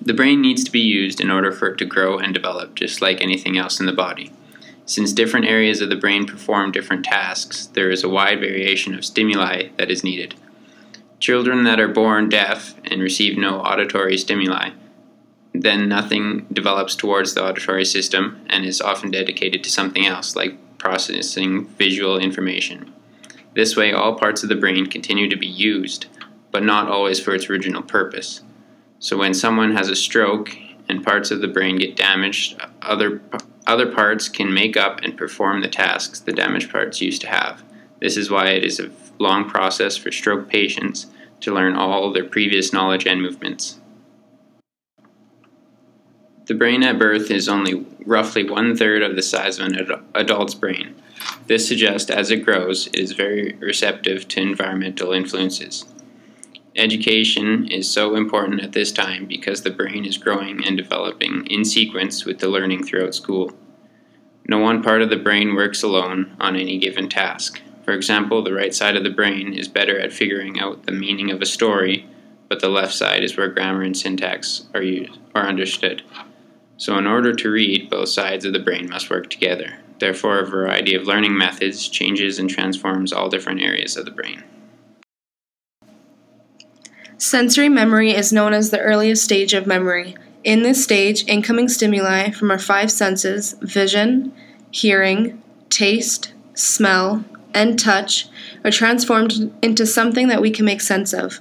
The brain needs to be used in order for it to grow and develop, just like anything else in the body. Since different areas of the brain perform different tasks, there is a wide variation of stimuli that is needed. Children that are born deaf and receive no auditory stimuli, then nothing develops towards the auditory system and is often dedicated to something else, like processing visual information. This way, all parts of the brain continue to be used, but not always for its original purpose. So when someone has a stroke and parts of the brain get damaged, other parts can make up and perform the tasks the damaged parts used to have. This is why it is a long process for stroke patients to learn all their previous knowledge and movements. The brain at birth is only roughly 1/3 of the size of an adult's brain. This suggests as it grows, it is very receptive to environmental influences. Education is so important at this time because the brain is growing and developing in sequence with the learning throughout school. No one part of the brain works alone on any given task. For example, the right side of the brain is better at figuring out the meaning of a story, but the left side is where grammar and syntax are understood. So in order to read, both sides of the brain must work together. Therefore, a variety of learning methods changes and transforms all different areas of the brain. Sensory memory is known as the earliest stage of memory. In this stage, incoming stimuli from our five senses, vision, hearing, taste, smell, and touch, are transformed into something that we can make sense of.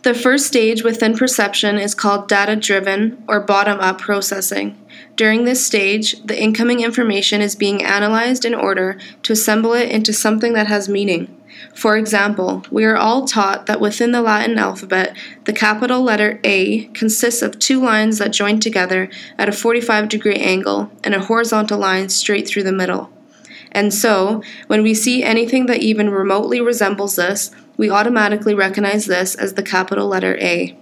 The first stage within perception is called data-driven or bottom-up processing. During this stage, the incoming information is being analyzed in order to assemble it into something that has meaning. For example, we are all taught that within the Latin alphabet, the capital letter A consists of two lines that join together at a 45-degree angle and a horizontal line straight through the middle. And so, when we see anything that even remotely resembles this, we automatically recognize this as the capital letter A.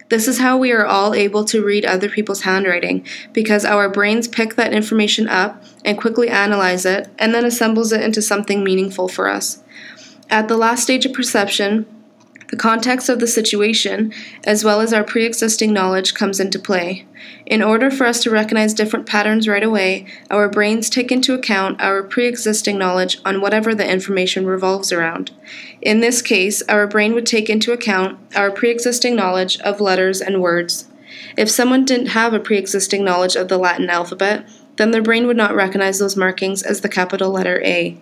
This is how we are all able to read other people's handwriting, because our brains pick that information up and quickly analyze it, and then assembles it into something meaningful for us. At the last stage of perception, the context of the situation, as well as our pre-existing knowledge, comes into play. In order for us to recognize different patterns right away, our brains take into account our pre-existing knowledge on whatever the information revolves around. In this case, our brain would take into account our pre-existing knowledge of letters and words. If someone didn't have a pre-existing knowledge of the Latin alphabet, then their brain would not recognize those markings as the capital letter A.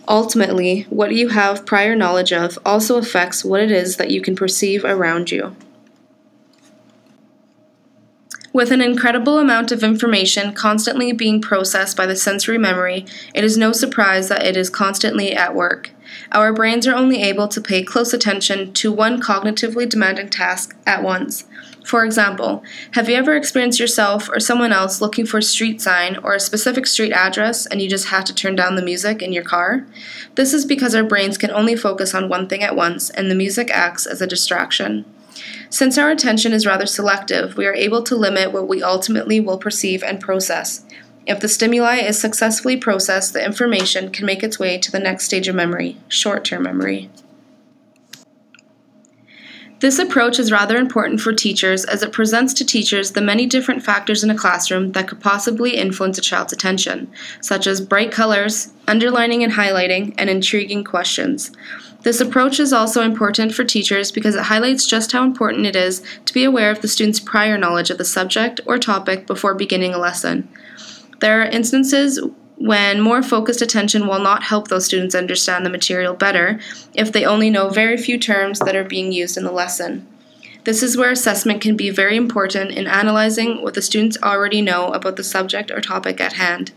Ultimately, what you have prior knowledge of also affects what it is that you can perceive around you. With an incredible amount of information constantly being processed by the sensory memory, it is no surprise that it is constantly at work. Our brains are only able to pay close attention to one cognitively demanding task at once. For example, have you ever experienced yourself or someone else looking for a street sign or a specific street address and you just had to turn down the music in your car? This is because our brains can only focus on one thing at once, and the music acts as a distraction. Since our attention is rather selective, we are able to limit what we ultimately will perceive and process. If the stimuli is successfully processed, the information can make its way to the next stage of memory, short-term memory. This approach is rather important for teachers as it presents to teachers the many different factors in a classroom that could possibly influence a child's attention, such as bright colors, underlining and highlighting, and intriguing questions. This approach is also important for teachers because it highlights just how important it is to be aware of the student's prior knowledge of the subject or topic before beginning a lesson. There are instances when more focused attention will not help those students understand the material better if they only know very few terms that are being used in the lesson. This is where assessment can be very important in analyzing what the students already know about the subject or topic at hand.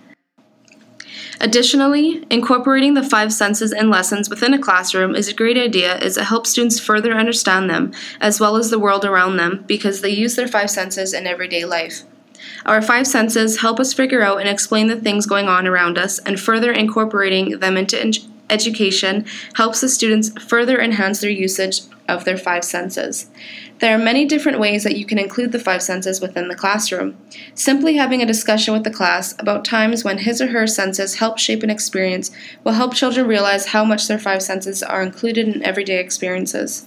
Additionally, incorporating the five senses in lessons within a classroom is a great idea as it helps students further understand them as well as the world around them because they use their five senses in everyday life. Our five senses help us figure out and explain the things going on around us, and further incorporating them into education helps the students further enhance their usage of their five senses. There are many different ways that you can include the five senses within the classroom. Simply having a discussion with the class about times when his or her senses help shape an experience will help children realize how much their five senses are included in everyday experiences.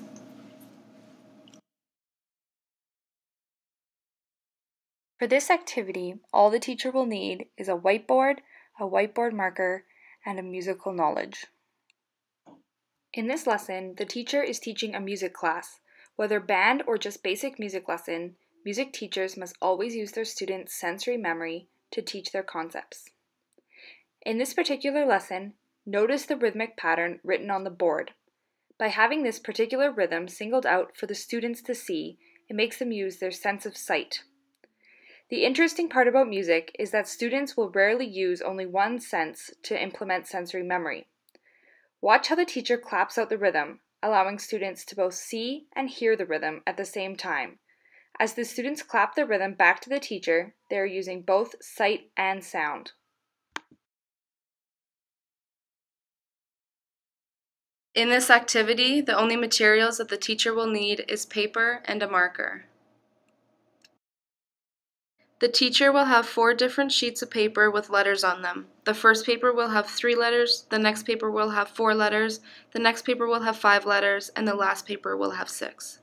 For this activity, all the teacher will need is a whiteboard marker, and a musical knowledge. In this lesson, the teacher is teaching a music class. Whether band or just basic music lesson, music teachers must always use their students' sensory memory to teach their concepts. In this particular lesson, notice the rhythmic pattern written on the board. By having this particular rhythm singled out for the students to see, it makes them use their sense of sight. The interesting part about music is that students will rarely use only one sense to implement sensory memory. Watch how the teacher claps out the rhythm, allowing students to both see and hear the rhythm at the same time. As the students clap the rhythm back to the teacher, they are using both sight and sound. In this activity, the only materials that the teacher will need is paper and a marker. The teacher will have 4 different sheets of paper with letters on them. The first paper will have 3 letters, the next paper will have 4 letters, the next paper will have 5 letters, and the last paper will have 6.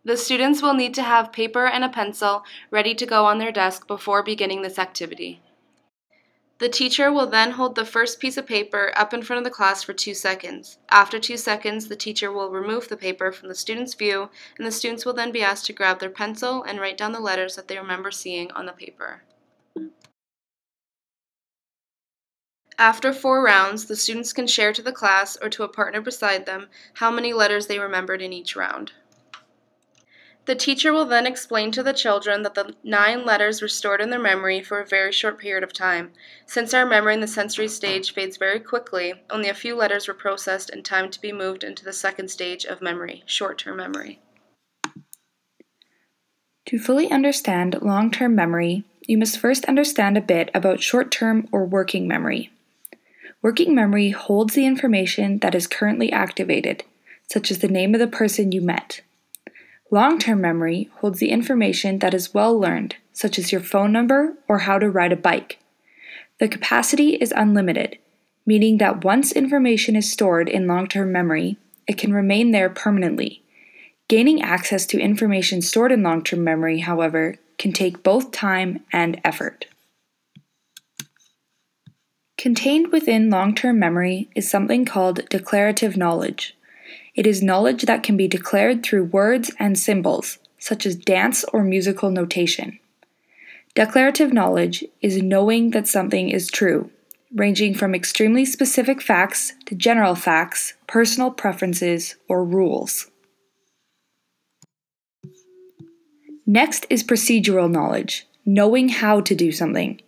The students will need to have paper and a pencil ready to go on their desk before beginning this activity. The teacher will then hold the first piece of paper up in front of the class for 2 seconds. After 2 seconds, the teacher will remove the paper from the student's view, and the students will then be asked to grab their pencil and write down the letters that they remember seeing on the paper. After 4 rounds, the students can share to the class or to a partner beside them how many letters they remembered in each round. The teacher will then explain to the children that the 9 letters were stored in their memory for a very short period of time. Since our memory in the sensory stage fades very quickly, only a few letters were processed in time to be moved into the second stage of memory, short-term memory. To fully understand long-term memory, you must first understand a bit about short-term or working memory. Working memory holds the information that is currently activated, such as the name of the person you met. Long-term memory holds the information that is well learned, such as your phone number or how to ride a bike. The capacity is unlimited, meaning that once information is stored in long-term memory, it can remain there permanently. Gaining access to information stored in long-term memory, however, can take both time and effort. Contained within long-term memory is something called declarative knowledge. It is knowledge that can be declared through words and symbols, such as dance or musical notation. Declarative knowledge is knowing that something is true, ranging from extremely specific facts to general facts, personal preferences, or rules. Next is procedural knowledge, knowing how to do something.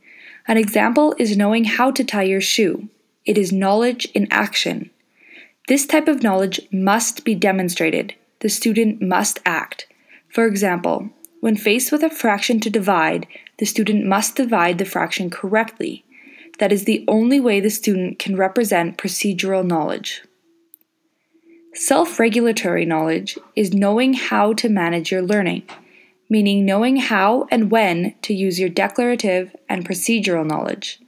An example is knowing how to tie your shoe. It is knowledge in action. This type of knowledge must be demonstrated. The student must act. For example, when faced with a fraction to divide, the student must divide the fraction correctly. That is the only way the student can represent procedural knowledge. Self-regulatory knowledge is knowing how to manage your learning, meaning knowing how and when to use your declarative and procedural knowledge.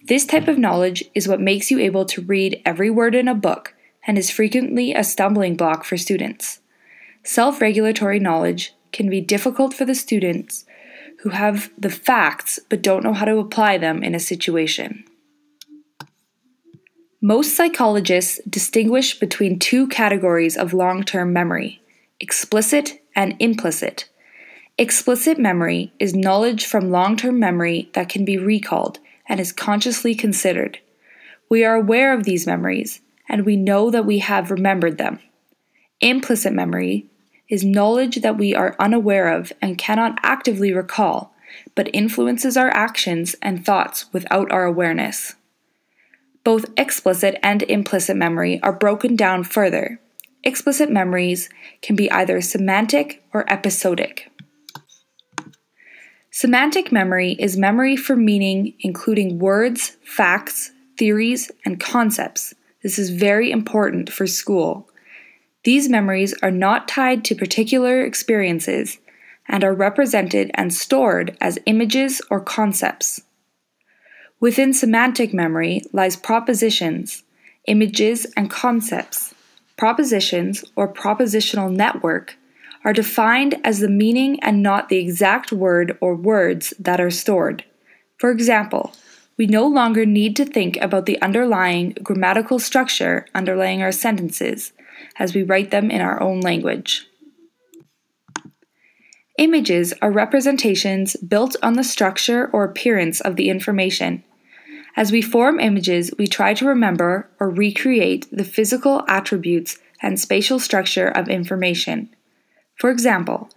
This type of knowledge is what makes you able to read every word in a book and is frequently a stumbling block for students. Self-regulatory knowledge can be difficult for the students who have the facts but don't know how to apply them in a situation. Most psychologists distinguish between 2 categories of long-term memory, explicit and implicit. Explicit memory is knowledge from long-term memory that can be recalled and is consciously considered. We are aware of these memories, and we know that we have remembered them. Implicit memory is knowledge that we are unaware of and cannot actively recall, but influences our actions and thoughts without our awareness. Both explicit and implicit memory are broken down further. Explicit memories can be either semantic or episodic. Semantic memory is memory for meaning, including words, facts, theories, and concepts. This is very important for school. These memories are not tied to particular experiences and are represented and stored as images or concepts. Within semantic memory lies propositions, images, and concepts. Propositions, or propositional network, are defined as the meaning and not the exact word or words that are stored. For example, we no longer need to think about the underlying grammatical structure underlying our sentences as we write them in our own language. Images are representations built on the structure or appearance of the information. As we form images, we try to remember or recreate the physical attributes and spatial structure of information. For example,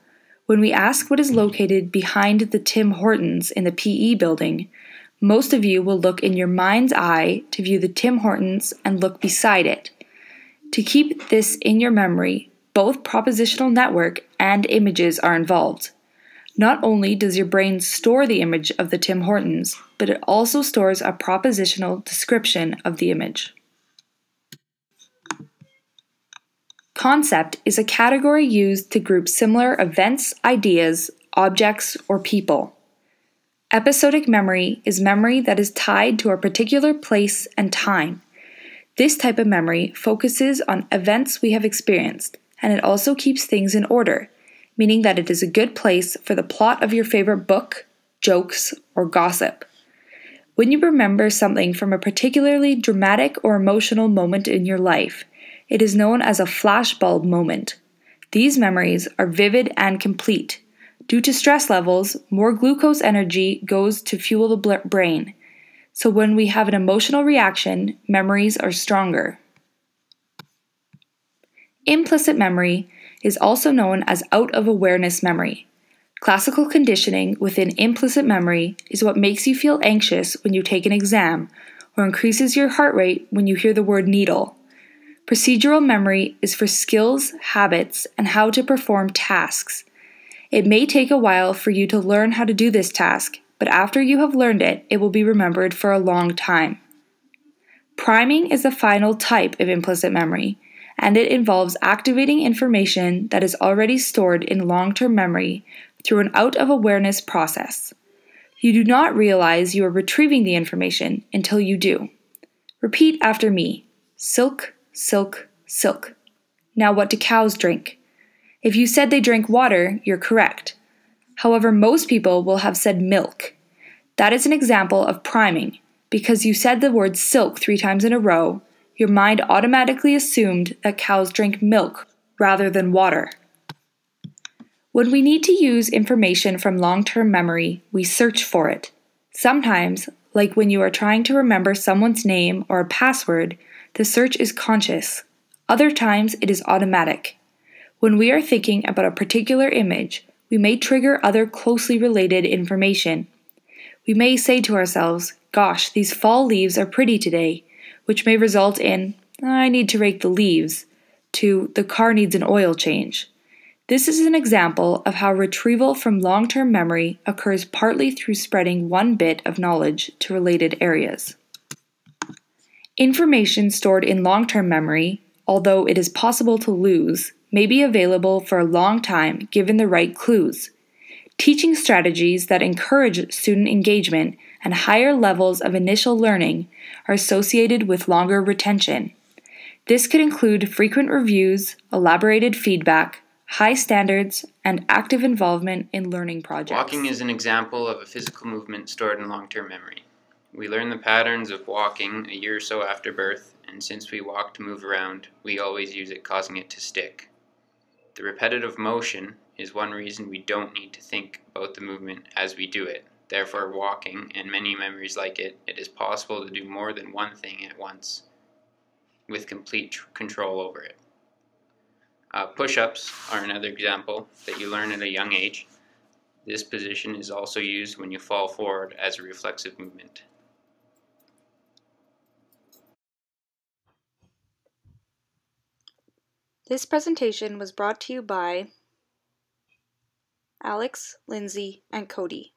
when we ask what is located behind the Tim Hortons in the PE building, most of you will look in your mind's eye to view the Tim Hortons and look beside it. To keep this in your memory, both propositional network and images are involved. Not only does your brain store the image of the Tim Hortons, but it also stores a propositional description of the image. Concept is a category used to group similar events, ideas, objects, or people. Episodic memory is memory that is tied to a particular place and time. This type of memory focuses on events we have experienced, and it also keeps things in order, meaning that it is a good place for the plot of your favorite book, jokes, or gossip. When you remember something from a particularly dramatic or emotional moment in your life, it is known as a flashbulb moment. These memories are vivid and complete. Due to stress levels, more glucose energy goes to fuel the brain. So when we have an emotional reaction, memories are stronger. Implicit memory is also known as out-of-awareness memory. Classical conditioning within implicit memory is what makes you feel anxious when you take an exam or increases your heart rate when you hear the word needle. Procedural memory is for skills, habits, and how to perform tasks. It may take a while for you to learn how to do this task, but after you have learned it, it will be remembered for a long time. Priming is the final type of implicit memory, and it involves activating information that is already stored in long-term memory through an out-of-awareness process. You do not realize you are retrieving the information until you do. Repeat after me. Silk, silk, silk. Now what do cows drink? If you said they drink water, you're correct. However, most people will have said milk. That is an example of priming. Because you said the word silk 3 times in a row, your mind automatically assumed that cows drink milk rather than water. When we need to use information from long-term memory, we search for it. Sometimes, like when you are trying to remember someone's name or a password, the search is conscious. Other times, it is automatic. When we are thinking about a particular image, we may trigger other closely related information. We may say to ourselves, "Gosh, these fall leaves are pretty today," which may result in, "I need to rake the leaves," to "the car needs an oil change." This is an example of how retrieval from long-term memory occurs partly through spreading one bit of knowledge to related areas. Information stored in long-term memory, although it is possible to lose, may be available for a long time given the right clues. Teaching strategies that encourage student engagement and higher levels of initial learning are associated with longer retention. This could include frequent reviews, elaborated feedback, high standards, and active involvement in learning projects. Walking is an example of a physical movement stored in long-term memory. We learn the patterns of walking a year or so after birth, and since we walk to move around, we always use it, causing it to stick. The repetitive motion is one reason we don't need to think about the movement as we do it. Therefore, walking, and many memories like it is possible to do more than one thing at once with complete control over it. Push-ups are another example that you learn at a young age. This position is also used when you fall forward as a reflexive movement. This presentation was brought to you by Alex, Lindsay, and Cody.